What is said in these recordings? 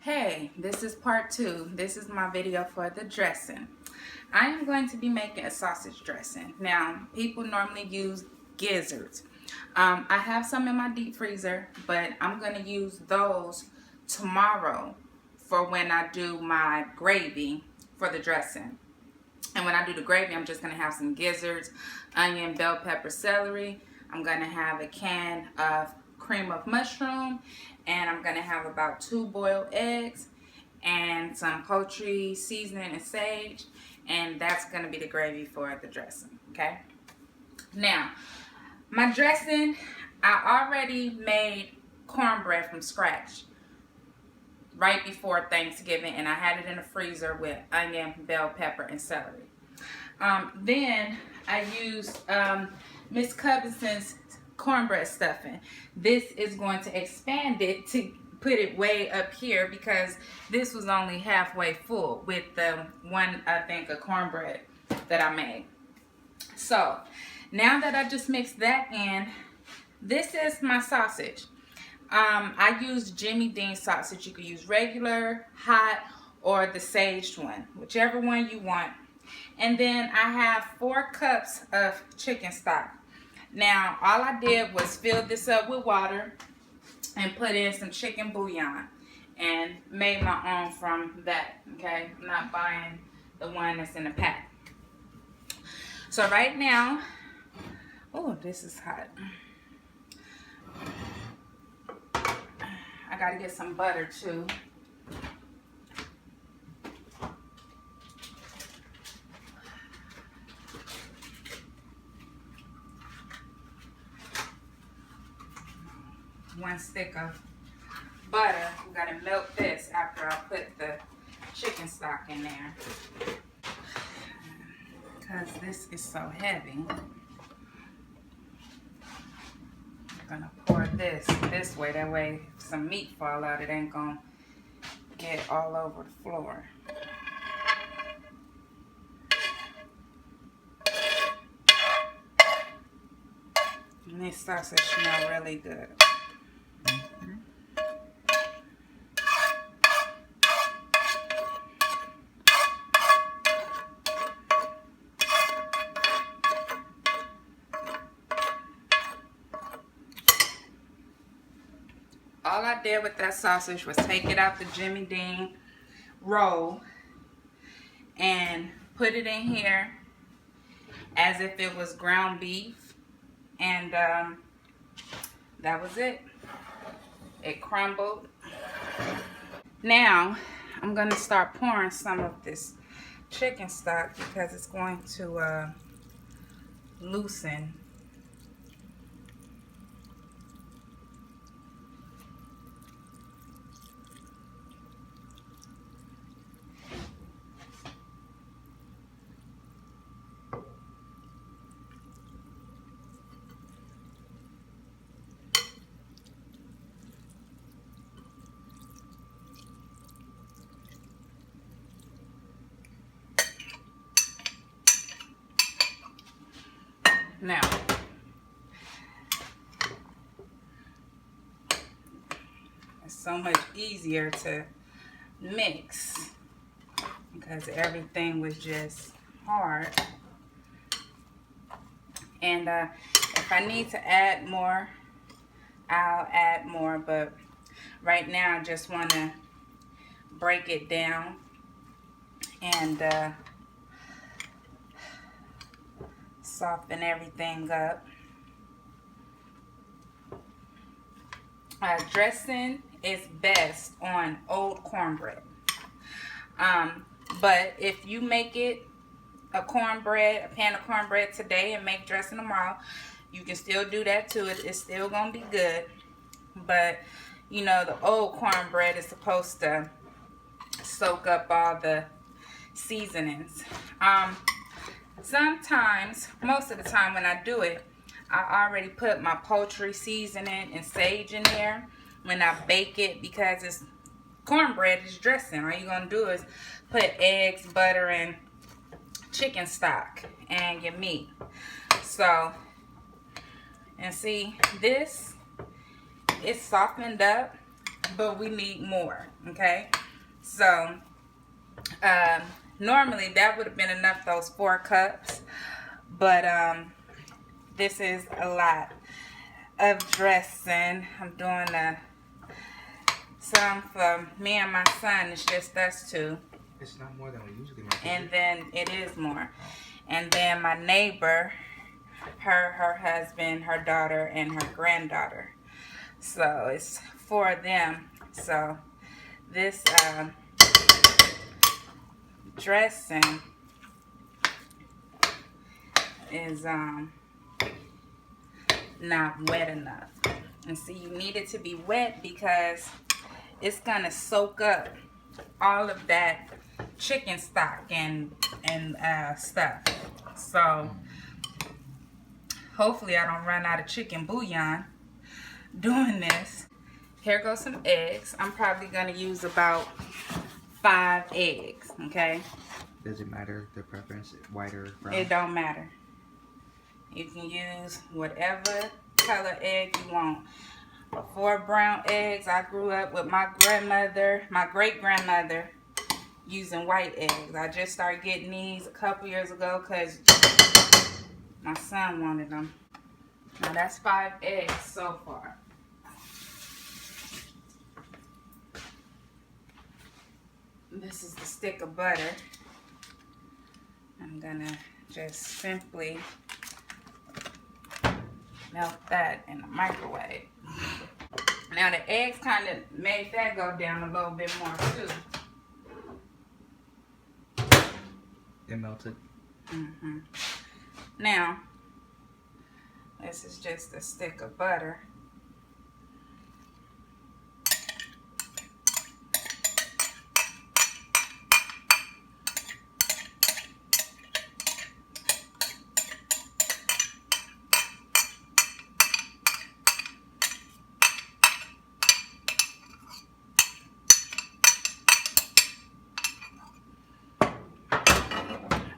Hey, this is part 2. This is my video for the dressing. I am going to be making a sausage dressing. Now, people normally use gizzards. I have some in my deep freezer, but I'm going to use those tomorrow for when I do my gravy for the dressing. And when I do the gravy, I'm just going to have some gizzards, onion, bell pepper, celery. I'm going to have a can of cream of mushroom, and I'm going to have about 2 boiled eggs and some poultry seasoning and sage, and that's going to be the gravy for the dressing. Okay, now my dressing, I already made cornbread from scratch right before Thanksgiving, and I had it in the freezer with onion, bell pepper, and celery. Then I used Miss Cubinson's cornbread stuffing. This is going to expand it to put it way up here because this was only halfway full with the one, I think, of cornbread that I made. So now that I just mixed that in, this is my sausage. I use Jimmy Dean sausage. You could use regular, hot, or the saged one, whichever one you want. And then I have 4 cups of chicken stock. Now, all I did was fill this up with water and put in some chicken bouillon and made my own from that, okay? I'm not buying the one that's in the pack. So right now, oh, this is hot. I gotta get some butter too. One stick of butter. We gotta melt this after I put the chicken stock in there, because this is so heavy. I'm gonna pour this way, that way if some meat fall out, it ain't gonna get all over the floor. And this sausage smells really good. All I did with that sausage was take it out the Jimmy Dean roll and put it in here as if it was ground beef, and that was it. It crumbled. Now I'm going to start pouring some of this chicken stock because it's going to loosen. Now, it's so much easier to mix because everything was just hard. And if I need to add more, I'll add more, but right now I just want to break it down and soften everything up. Dressing is best on old cornbread. But if you make it a pan of cornbread today and make dressing tomorrow, you can still do that too. It's still gonna be good. But you know, the old cornbread is supposed to soak up all the seasonings. Sometimes, most of the time when I do it, I already put my poultry seasoning and sage in there when I bake it, because it's cornbread is dressing. All you're gonna do is put eggs, butter, and chicken stock and your meat. So, and see, this is softened up. but we need more, okay? So normally that would have been enough, those 4 cups, but this is a lot of dressing. I'm doing some for me and my son. It's just us two. It's not more than we usually make. And then it is more. And then my neighbor, her husband, her daughter, and her granddaughter. So it's 4 of them. So this dressing is not wet enough. And see, you need it to be wet because it's gonna soak up all of that chicken stock and stuff. So hopefully I don't run out of chicken bouillon doing this. Here goes some eggs. I'm probably gonna use about 5 eggs, okay? Does it matter the preference, white or brown? It don't matter. You can use whatever color egg you want. 4 brown eggs. I grew up with my grandmother, my great-grandmother, using white eggs. I just started getting these a couple years ago because my son wanted them. Now that's 5 eggs so far. This is the stick of butter. I'm gonna just simply melt that in the microwave. Now the eggs kind of made that go down a little bit more too. It melted. Now, this is just a stick of butter.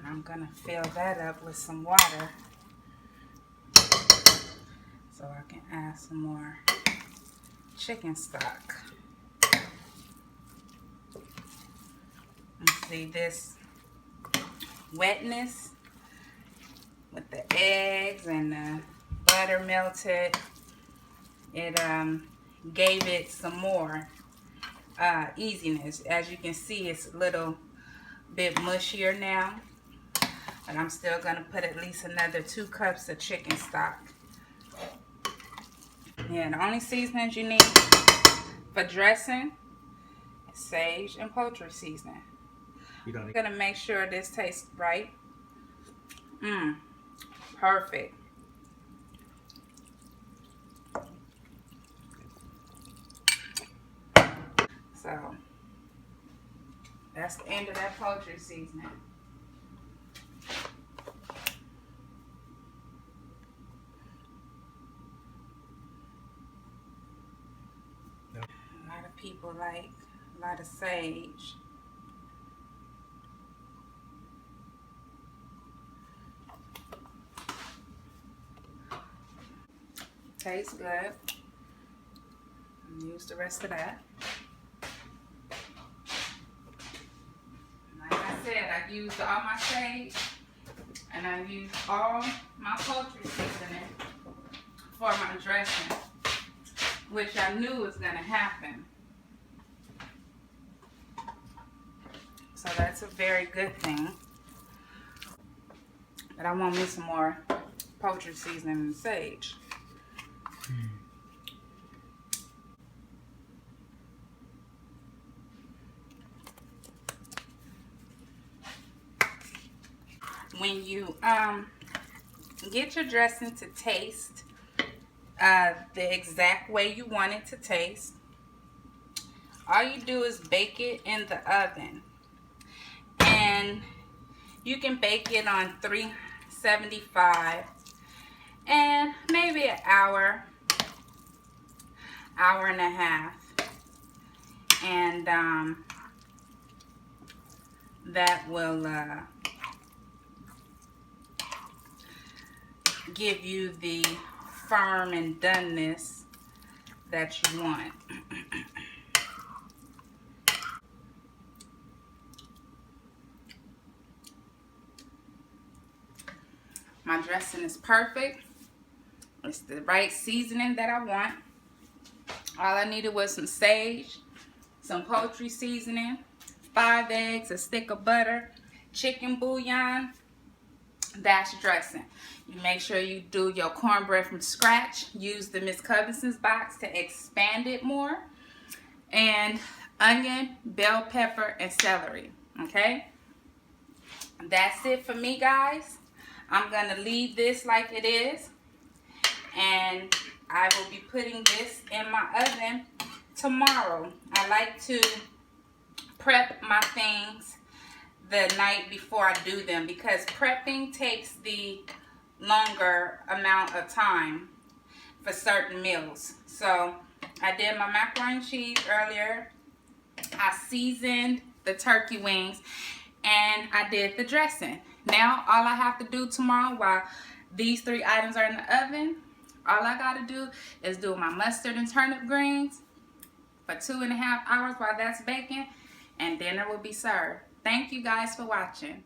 I'm gonna fill that up with some water so I can add some more chicken stock. And see this wetness with the eggs and the butter melted. It gave it some more easiness. As you can see, it's a little bit mushier now. And I'm still going to put at least another 2 cups of chicken stock. Yeah, the only seasonings you need for dressing is sage and poultry seasoning. You don't I'm going to make sure this tastes right. Perfect. So, that's the end of that poultry seasoning. A lot of people like a lot of sage. Tastes good. Use the rest of that. Like I said, I used all my sage and I used all my poultry seasoning for my dressing, which I knew was going to happen. So that's a very good thing. But I want me some more poultry seasoning and sage. When you get your dressing to taste the exact way you want it to taste, all you do is bake it in the oven. And you can bake it on 375 and maybe an hour, hour and a half. And that will give you the firm and doneness that you want. My dressing is perfect. It's the right seasoning that I want. All I needed was some sage, some poultry seasoning, 5 eggs, a stick of butter, chicken bouillon. That's dressing. You make sure you do your cornbread from scratch. Use the Miss Covinson's box to expand it more. And onion, bell pepper, and celery. Okay? That's it for me, guys. I'm going to leave this like it is. And I will be putting this in my oven tomorrow. I like to prep my things the night before I do them, because prepping takes the longer amount of time for certain meals. So I did my macaroni and cheese earlier. I seasoned the turkey wings, and I did the dressing. Now all I have to do tomorrow, while these 3 items are in the oven, all I gotta do is do my mustard and turnip greens for 2.5 hours while that's baking, and dinner will be served. Thank you guys for watching.